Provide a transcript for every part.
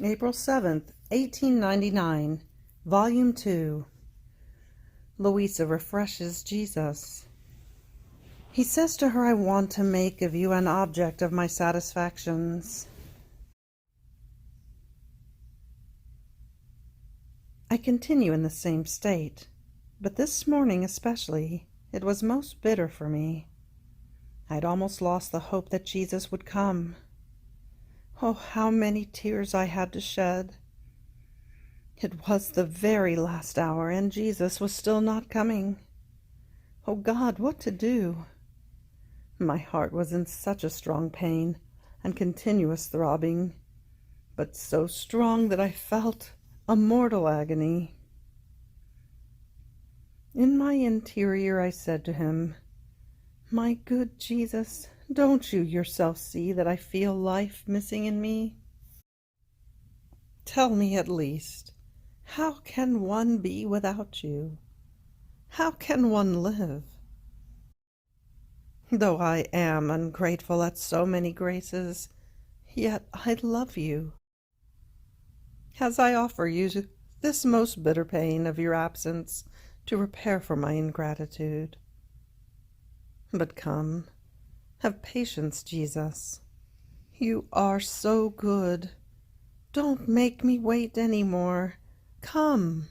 April 7th, 1899, Volume 2. Luisa refreshes Jesus. He says to her, I want to make of you an object of my satisfactions. I continue in the same state, but this morning especially, it was most bitter for me. I'd almost lost the hope that Jesus would come. Oh, how many tears I had to shed. It was the very last hour, and Jesus was still not coming. Oh God, what to do? My heart was in such a strong pain and continuous throbbing, but so strong that I felt a mortal agony. In my interior I said to him, My good Jesus, don't you yourself see that I feel life missing in me? Tell me at least, how can one be without you? How can one live? Though I am ungrateful at so many graces, yet I love you. As I offer you this most bitter pain of your absence to repair for my ingratitude. But come, have patience, Jesus. You are so good. Don't make me wait any more. Come.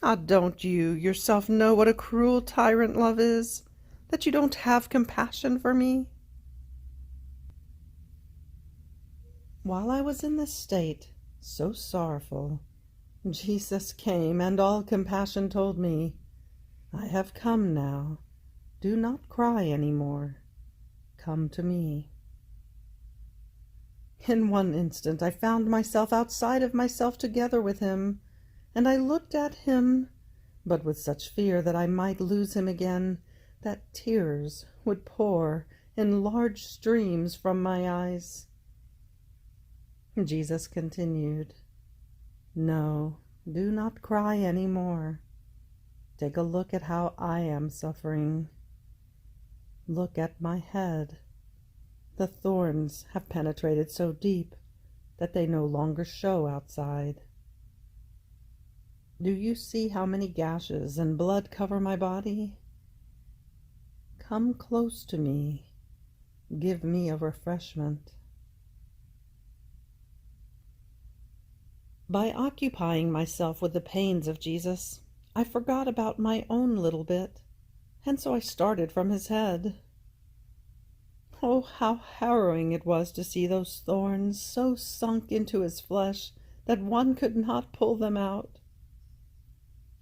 Ah, don't you yourself know what a cruel tyrant love is, that you don't have compassion for me? While I was in this state, so sorrowful, Jesus came, and all compassion told me, I have come now. Do not cry any more. Come to me. In one instant I found myself outside of myself together with him, and I looked at him, but with such fear that I might lose him again, that tears would pour in large streams from my eyes. Jesus continued, No, do not cry any more. Take a look at how I am suffering. Look at my head. The thorns have penetrated so deep that they no longer show outside. Do you see how many gashes and blood cover my body? Come close to me. Give me a refreshment. By occupying myself with the pains of Jesus, I forgot about my own little bit, and so I started from his head. Oh, how harrowing it was to see those thorns so sunk into his flesh that one could not pull them out.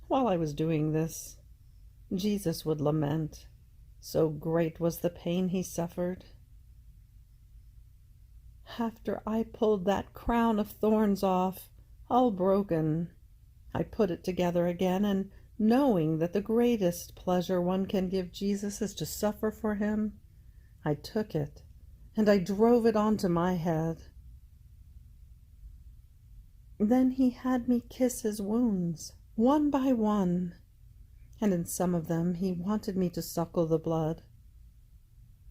While I was doing this, Jesus would lament, so great was the pain he suffered. After I pulled that crown of thorns off, all broken, I put it together again, and knowing that the greatest pleasure one can give Jesus is to suffer for him, I took it, and I drove it onto my head. Then he had me kiss his wounds, one by one, and in some of them he wanted me to suckle the blood.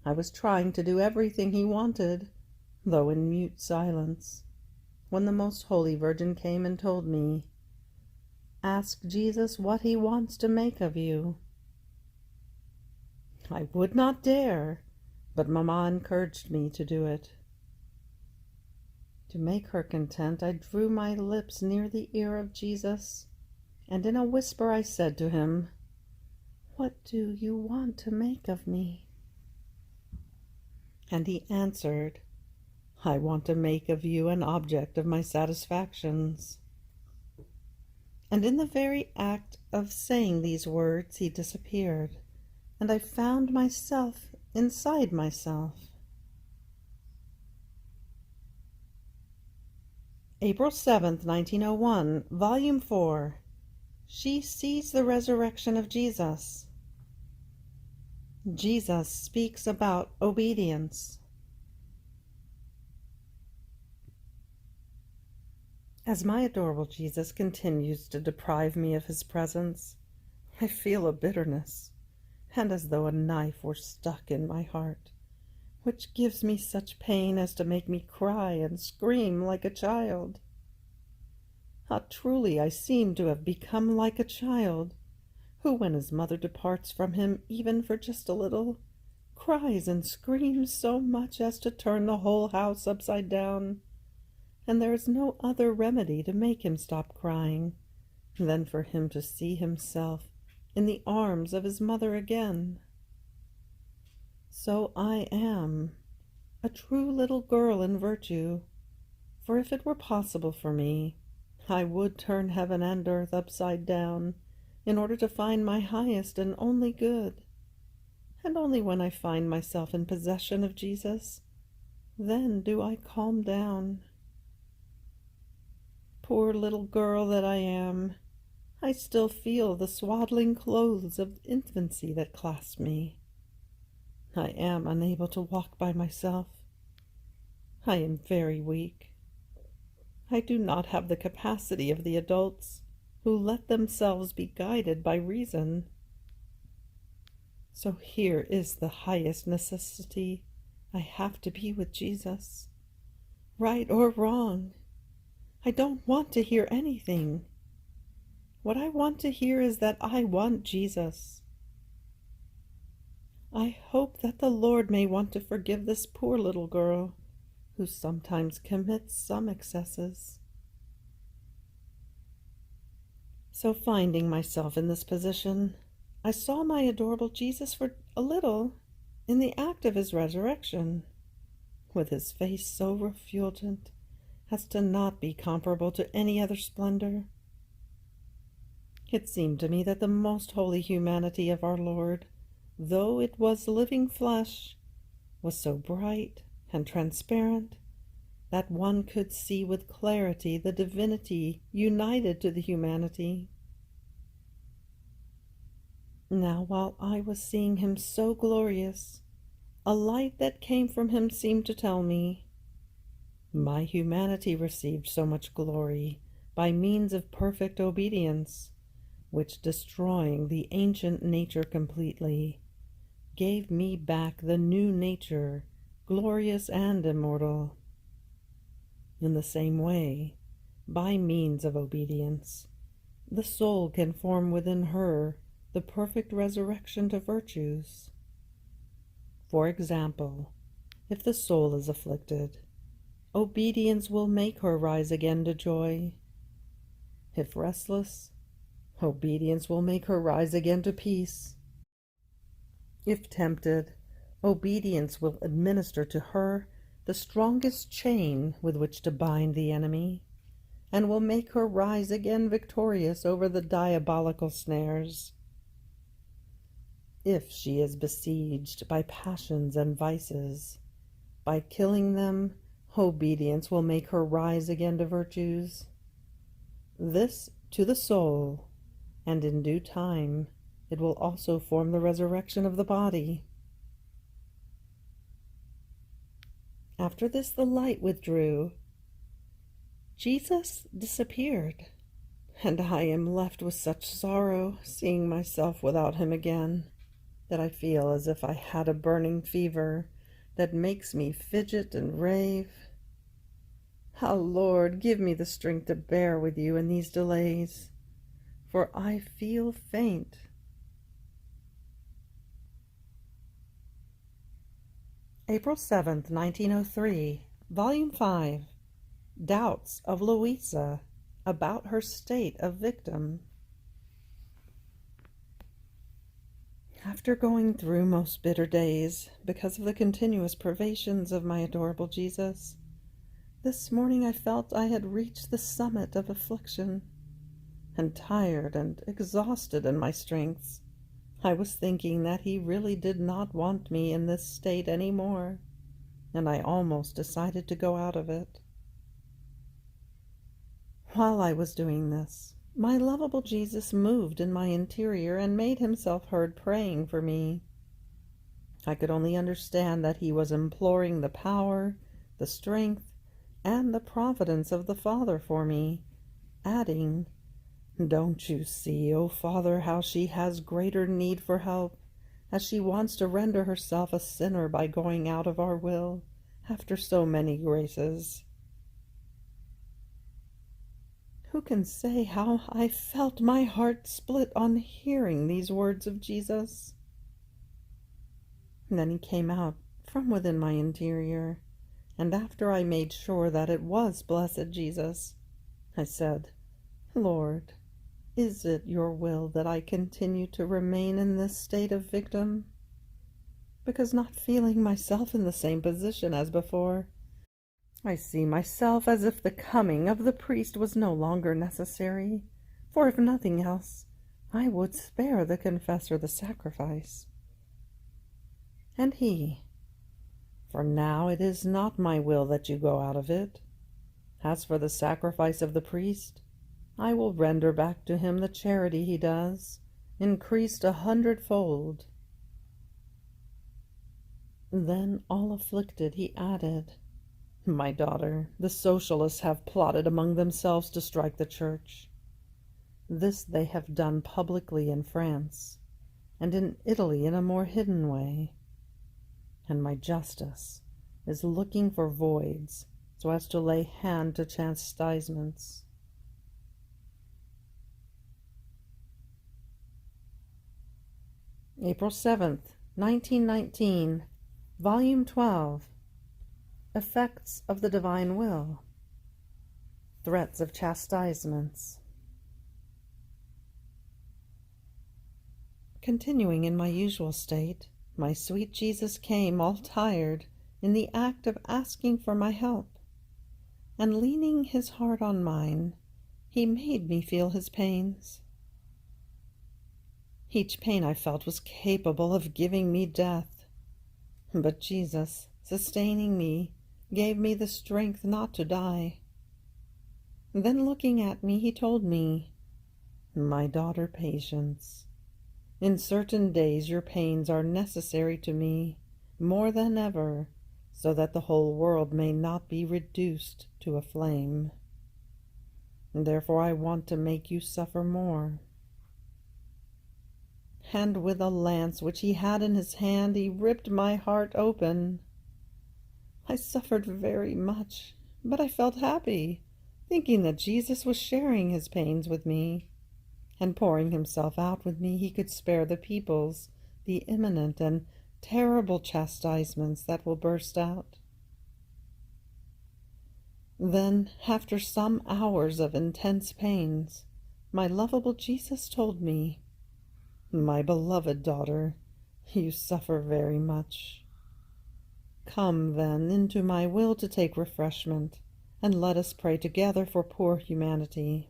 I was trying to do everything he wanted, though in mute silence, when the Most Holy Virgin came and told me, Ask Jesus what he wants to make of you. I would not dare, but Mamma encouraged me to do it. To make her content, I drew my lips near the ear of Jesus, and in a whisper I said to him, What do you want to make of me? And he answered, I want to make of you an object of my satisfactions. And in the very act of saying these words, he disappeared, and I found myself inside myself. April 7th, 1901, Volume 4. She sees the resurrection of Jesus. Jesus speaks about obedience. As my adorable Jesus continues to deprive me of his presence, I feel a bitterness, and as though a knife were stuck in my heart, which gives me such pain as to make me cry and scream like a child. How truly I seem to have become like a child, who, when his mother departs from him even for just a little, cries and screams so much as to turn the whole house upside down, and there is no other remedy to make him stop crying than for him to see himself in the arms of his mother again. So I am a true little girl in virtue, for if it were possible for me, I would turn heaven and earth upside down in order to find my highest and only good. And only when I find myself in possession of Jesus, then do I calm down. Poor little girl that I am, I still feel the swaddling clothes of infancy that clasp me. I am unable to walk by myself. I am very weak. I do not have the capacity of the adults who let themselves be guided by reason. So here is the highest necessity. I have to be with Jesus. Right or wrong, I don't want to hear anything. What I want to hear is that I want Jesus. I hope that the Lord may want to forgive this poor little girl who sometimes commits some excesses. So finding myself in this position, I saw my adorable Jesus for a little in the act of his resurrection, with his face so refulgent as to not be comparable to any other splendor. It seemed to me that the most holy humanity of our Lord, though it was living flesh, was so bright and transparent that one could see with clarity the divinity united to the humanity. Now, while I was seeing him so glorious, a light that came from him seemed to tell me, my humanity received so much glory by means of perfect obedience, which, destroying the ancient nature completely, gave me back the new nature, glorious and immortal. In the same way, by means of obedience, the soul can form within her the perfect resurrection to virtues. For example, if the soul is afflicted, obedience will make her rise again to joy. If restless, obedience will make her rise again to peace. If tempted, obedience will administer to her the strongest chain with which to bind the enemy, and will make her rise again victorious over the diabolical snares. If she is besieged by passions and vices, by killing them, obedience will make her rise again to virtues. This to the soul, and in due time it will also form the resurrection of the body. After this the light withdrew. Jesus disappeared, and I am left with such sorrow, seeing myself without him again, that I feel as if I had a burning fever that makes me fidget and rave. Ah, Lord, give me the strength to bear with you in these delays, for I feel faint. April 7th, 1903, Volume 5, Doubts of Luisa about her state of victim. After going through most bitter days because of the continuous privations of my adorable Jesus, this morning I felt I had reached the summit of affliction, and tired and exhausted in my strength, I was thinking that he really did not want me in this state any more, and I almost decided to go out of it. While I was doing this, my lovable Jesus moved in my interior and made himself heard praying for me. I could only understand that he was imploring the power, the strength, and the providence of the Father for me, adding, "Don't you see, O Father, how she has greater need for help as she wants to render herself a sinner by going out of our will after so many graces. Who can say how I felt my heart split on hearing these words of Jesus? And then he came out from within my interior, and after I made sure that it was blessed Jesus, I said, Lord, is it your will that I continue to remain in this state of victim? Because not feeling myself in the same position as before, I see myself as if the coming of the priest was no longer necessary, for if nothing else, I would spare the confessor the sacrifice. And he, for now it is not my will that you go out of it. As for the sacrifice of the priest, I will render back to him the charity he does, increased 100-fold. Then, all afflicted, he added, My daughter, the socialists have plotted among themselves to strike the church. This they have done publicly in France, and in Italy in a more hidden way. And my justice is looking for voids so as to lay hand to chastisements. April 7th, 1919, Volume 12, Effects of the Divine Will, Threats of Chastisements. Continuing in my usual state, my sweet Jesus came all tired in the act of asking for my help, and leaning his heart on mine, he made me feel his pains. Each pain I felt was capable of giving me death, but Jesus, sustaining me, gave me the strength not to die. Then looking at me, he told me, My daughter, patience. In certain days your pains are necessary to me more than ever, so that the whole world may not be reduced to a flame. Therefore I want to make you suffer more. And with a lance which he had in his hand, he ripped my heart open. I suffered very much, but I felt happy, thinking that Jesus was sharing his pains with me, and pouring himself out with me, he could spare the peoples the imminent and terrible chastisements that will burst out. Then, after some hours of intense pains, my lovable Jesus told me, My beloved daughter, you suffer very much. Come, then, into my will to take refreshment, and let us pray together for poor humanity.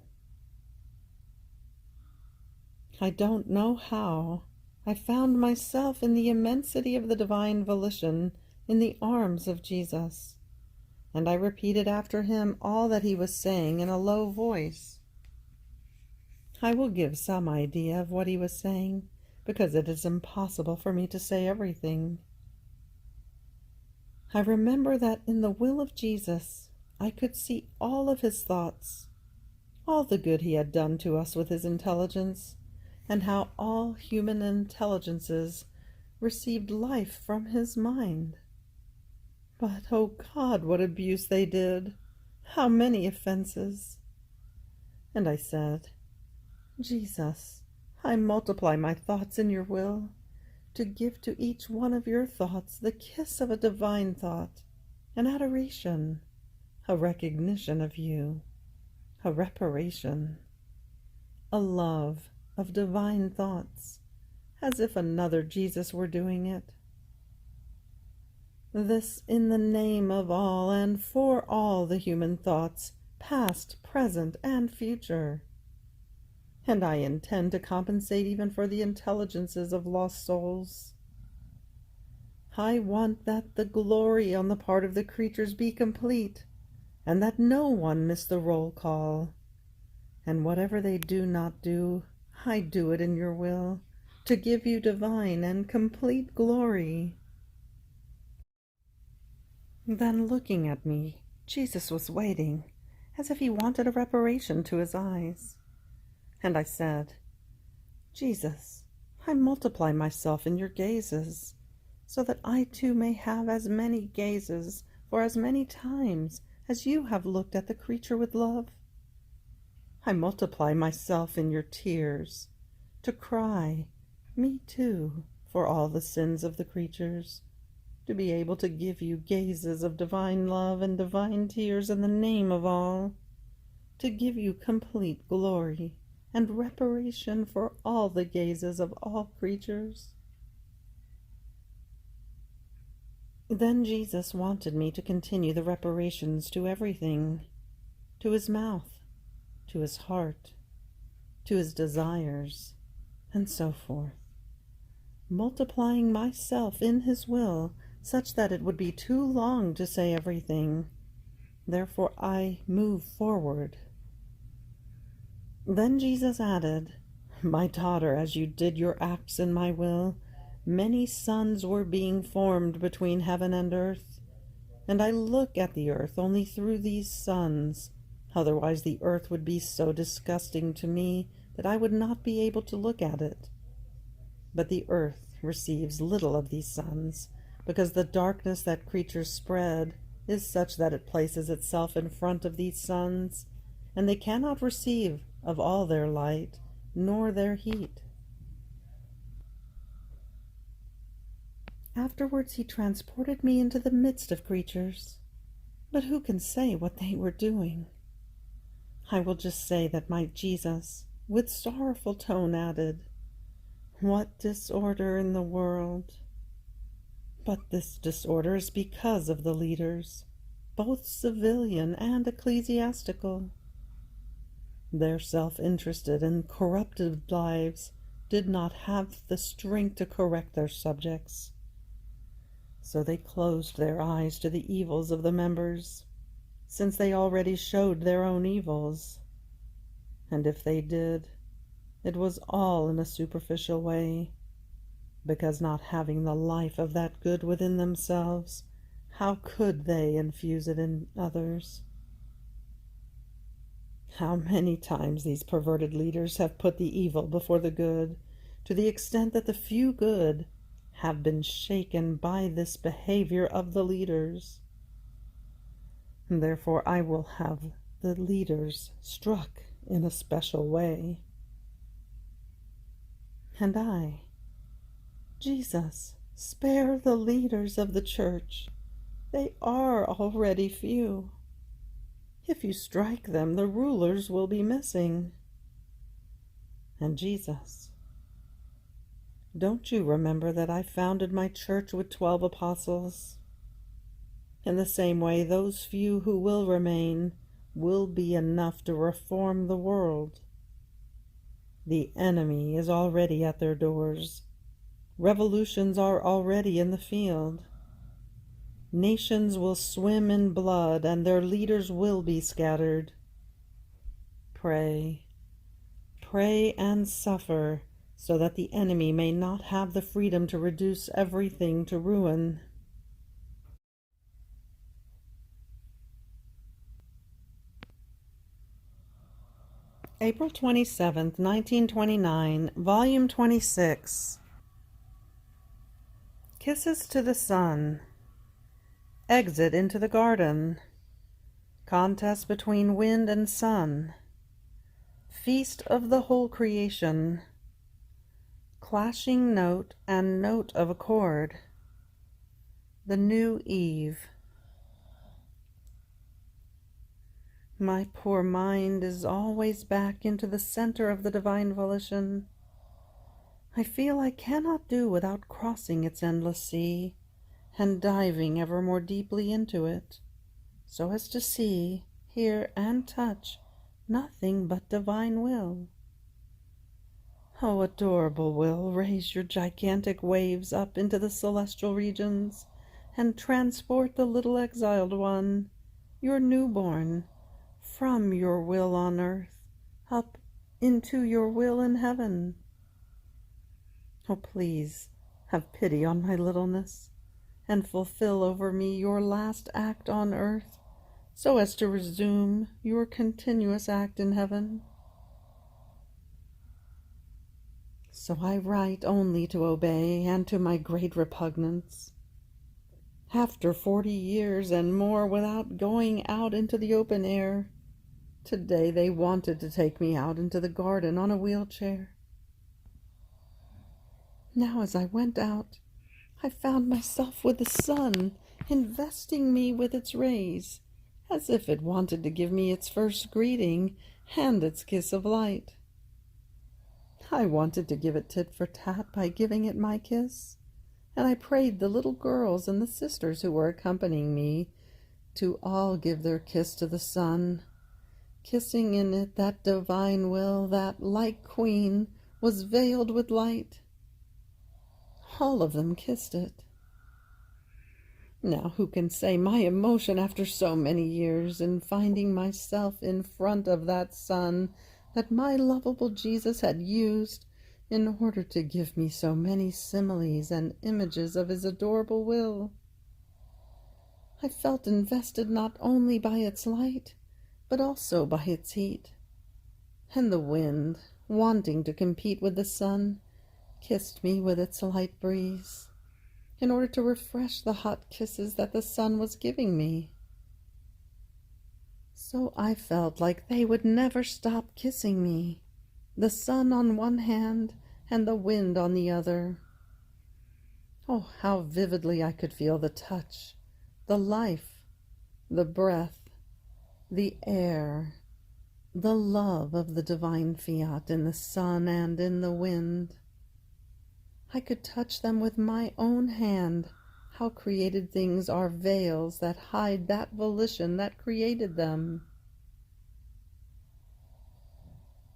I don't know how. I found myself in the immensity of the divine volition in the arms of Jesus, and I repeated after him all that he was saying in a low voice. I will give some idea of what he was saying, because it is impossible for me to say everything. I remember that in the will of Jesus I could see all of his thoughts, all the good he had done to us with his intelligence, and how all human intelligences received life from his mind. But, oh God, what abuse they did! How many offenses! And I said, Jesus, I multiply my thoughts in your will, to give to each one of your thoughts the kiss of a divine thought, an adoration, a recognition of you, a reparation, a love of divine thoughts, as if another Jesus were doing it. This in the name of all and for all the human thoughts, past, present, and future. And I intend to compensate even for the intelligences of lost souls. I want that the glory on the part of the creatures be complete, and that no one miss the roll call. And whatever they do not do, I do it in your will, to give you divine and complete glory. Then, looking at me, Jesus was waiting, as if he wanted a reparation to his eyes. And I said, Jesus, I multiply myself in your gazes, so that I too may have as many gazes for as many times as you have looked at the creature with love. I multiply myself in your tears, to cry, me too, for all the sins of the creatures, to be able to give you gazes of divine love and divine tears in the name of all, to give you complete glory and reparation for all the gazes of all creatures. Then Jesus wanted me to continue the reparations to everything, to his mouth, to his heart, to his desires, and so forth, multiplying myself in his will such that it would be too long to say everything. Therefore I move forward. Then Jesus added, My daughter, as you did your acts in my will, many sons were being formed between heaven and earth, and I look at the earth only through these sons. Otherwise the earth would be so disgusting to me that I would not be able to look at it. But the earth receives little of these sons, because the darkness that creatures spread is such that it places itself in front of these sons, and they cannot receive of all their light, nor their heat. Afterwards he transported me into the midst of creatures, but who can say what they were doing? I will just say that my Jesus, with sorrowful tone, added, What disorder in the world! But this disorder is because of the leaders, both civilian and ecclesiastical. Their self-interested and corrupted lives did not have the strength to correct their subjects. So they closed their eyes to the evils of the members, since they already showed their own evils. And if they did, it was all in a superficial way, because not having the life of that good within themselves, how could they infuse it in others? How many times these perverted leaders have put the evil before the good, to the extent that the few good have been shaken by this behavior of the leaders. Therefore I will have the leaders struck in a special way. And I, Jesus, spare the leaders of the church. They are already few. If you strike them, the rulers will be missing. And Jesus, don't you remember that I founded my church with 12 apostles? In the same way, those few who will remain will be enough to reform the world. The enemy is already at their doors. Revolutions are already in the field. Nations will swim in blood, and their leaders will be scattered. Pray, pray and suffer, so that the enemy may not have the freedom to reduce everything to ruin. April 27th, 1929, Volume 26. Kisses to the Sun. Exit into the garden. Contest between wind and sun. Feast of the whole creation. Clashing note and note of accord. The new Eve. My poor mind is always back into the center of the divine volition. I feel I cannot do without crossing its endless sea, and diving ever more deeply into it, so as to see, hear, and touch nothing but divine will. Oh, adorable will, raise your gigantic waves up into the celestial regions, and transport the little exiled one, your newborn, from your will on earth, up into your will in heaven. Oh, please, have pity on my littleness, and fulfill over me your last act on earth, so as to resume your continuous act in heaven. So I write only to obey, and to my great repugnance. After 40 years and more without going out into the open air, today they wanted to take me out into the garden on a wheelchair. Now as I went out, I found myself with the sun investing me with its rays, as if it wanted to give me its first greeting and its kiss of light. I wanted to give it tit for tat by giving it my kiss, and I prayed the little girls and the sisters who were accompanying me to all give their kiss to the sun, kissing in it that divine will that, like queen, was veiled with light. All of them kissed it. Now who can say my emotion after so many years in finding myself in front of that sun that my lovable Jesus had used in order to give me so many similes and images of his adorable will? I felt invested not only by its light, but also by its heat. And the wind, wanting to compete with the sun, kissed me with its light breeze, in order to refresh the hot kisses that the sun was giving me. So I felt like they would never stop kissing me, the sun on one hand and the wind on the other. Oh, how vividly I could feel the touch, the life, the breath, the air, the love of the divine Fiat in the sun and in the wind. I could touch them with my own hand. How created things are veils that hide that volition that created them.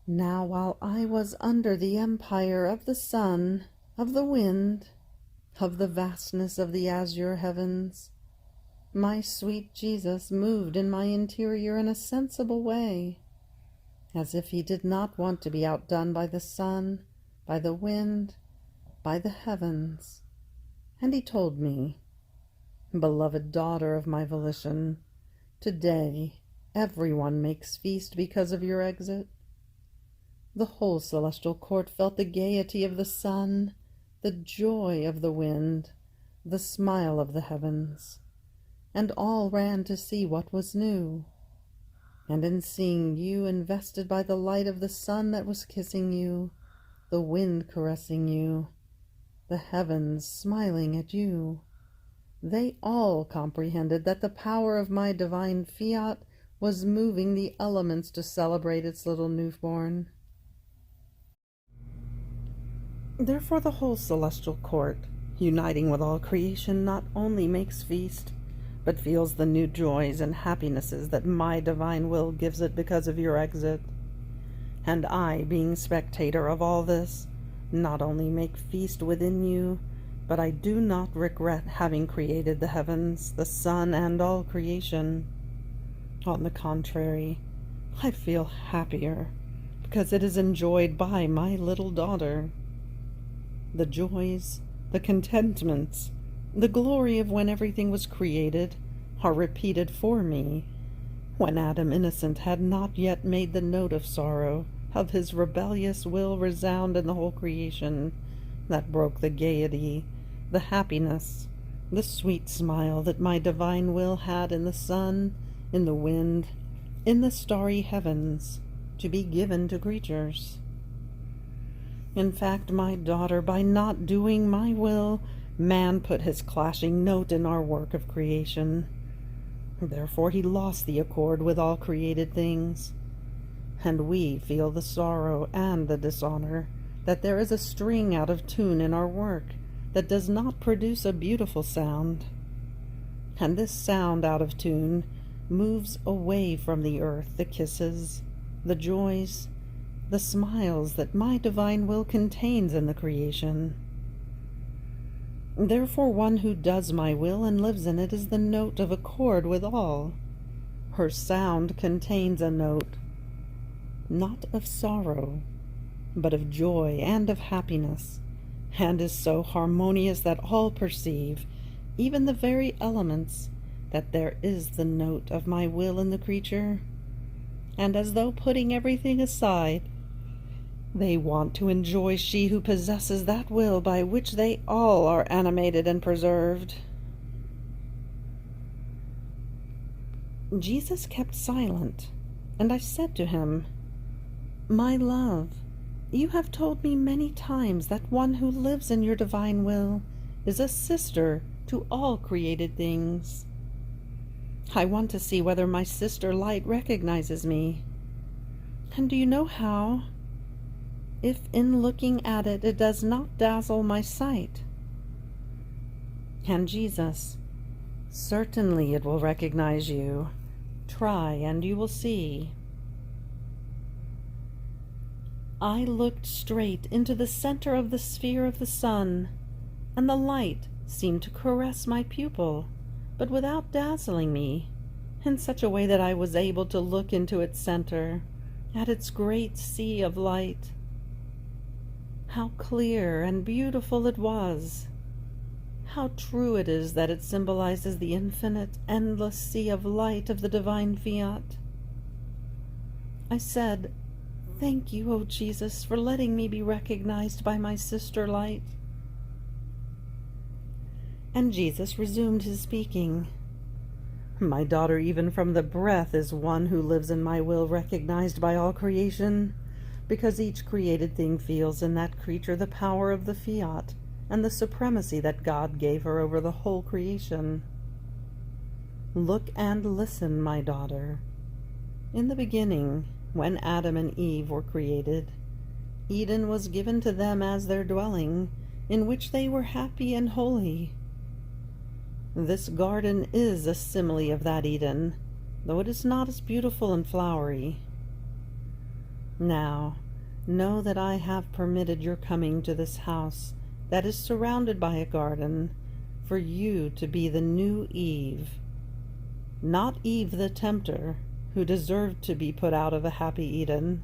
Now, while I was under the empire of the sun, of the wind, of the vastness of the azure heavens, my sweet Jesus moved in my interior in a sensible way, as if he did not want to be outdone by the sun, by the wind, by the heavens. And he told me, "Beloved daughter of my volition, today everyone makes feast because of your exit." The whole celestial court felt the gaiety of the sun, the joy of the wind, the smile of the heavens, and all ran to see what was new. And in seeing you invested by the light of the sun that was kissing you, the wind caressing you, the heavens smiling at you, they all comprehended that the power of my divine Fiat was moving the elements to celebrate its little newborn. Therefore the whole celestial court, uniting with all creation, not only makes feast, but feels the new joys and happinesses that my divine will gives it because of your exit. And I, being spectator of all this, not only make feast within you, but I do not regret having created the heavens, the sun, and all creation. On the contrary, I feel happier, because it is enjoyed by my little daughter. The joys, the contentments, the glory of when everything was created are repeated for me, when Adam innocent had not yet made the note of sorrow of his rebellious will resound in the whole creation, that broke the gaiety, the happiness, the sweet smile that my divine will had in the sun, in the wind, in the starry heavens, to be given to creatures. In fact, my daughter, by not doing my will, man put his clashing note in our work of creation. Therefore he lost the accord with all created things. And we feel the sorrow and the dishonor that there is a string out of tune in our work that does not produce a beautiful sound. And this sound out of tune moves away from the earth the kisses, the joys, the smiles that my divine will contains in the creation. Therefore one who does my will and lives in it is the note of accord with all. Her sound contains a note, not of sorrow, but of joy and of happiness, and is so harmonious that all perceive, even the very elements, that there is the note of my will in the creature. And as though putting everything aside, They want to enjoy she who possesses that will by which they all are animated and preserved. Jesus kept silent, and I said to him, "My love, you have told me many times that one who lives in your divine will is a sister to all created things. I want to see whether my sister light recognizes me. And do you know how? If in looking at it, it does not dazzle my sight." And Jesus, "Certainly it will recognize you. Try, and you will see." I looked straight into the center of the sphere of the sun, and the light seemed to caress my pupil, but without dazzling me, in such a way that I was able to look into its center, at its great sea of light. How clear and beautiful it was! How true it is that it symbolizes the infinite, endless sea of light of the divine Fiat. I said, "Thank you, O Jesus, for letting me be recognized by my sister light." And Jesus resumed his speaking. "My daughter, even from the breath is one who lives in my will recognized by all creation, because each created thing feels in that creature the power of the Fiat and the supremacy that God gave her over the whole creation. Look and listen, my daughter. In the beginning, when Adam and Eve were created, Eden was given to them as their dwelling, in which they were happy and holy. This garden is a simile of that Eden, though it is not as beautiful and flowery. Now, know that I have permitted your coming to this house that is surrounded by a garden, for you to be the new Eve. Not Eve the tempter, who deserved to be put out of a happy Eden,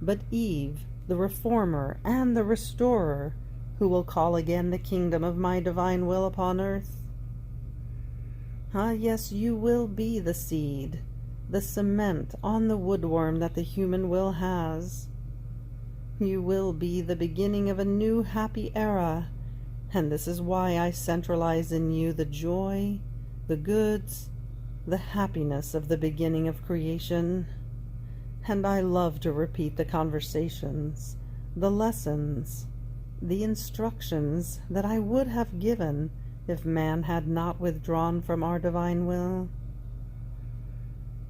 but Eve, the reformer and the restorer, who will call again the kingdom of my divine will upon earth. Ah, yes, you will be the seed, the cement on the woodworm that the human will has. You will be the beginning of a new happy era, and this is why I centralize in you the joy, the goods, the happiness of the beginning of creation. And I love to repeat the conversations, the lessons, the instructions that I would have given if man had not withdrawn from our divine will.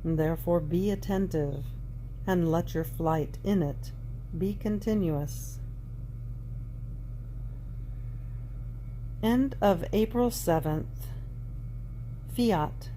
Therefore be attentive, and let your flight in it be continuous. End of April 7th. Fiat.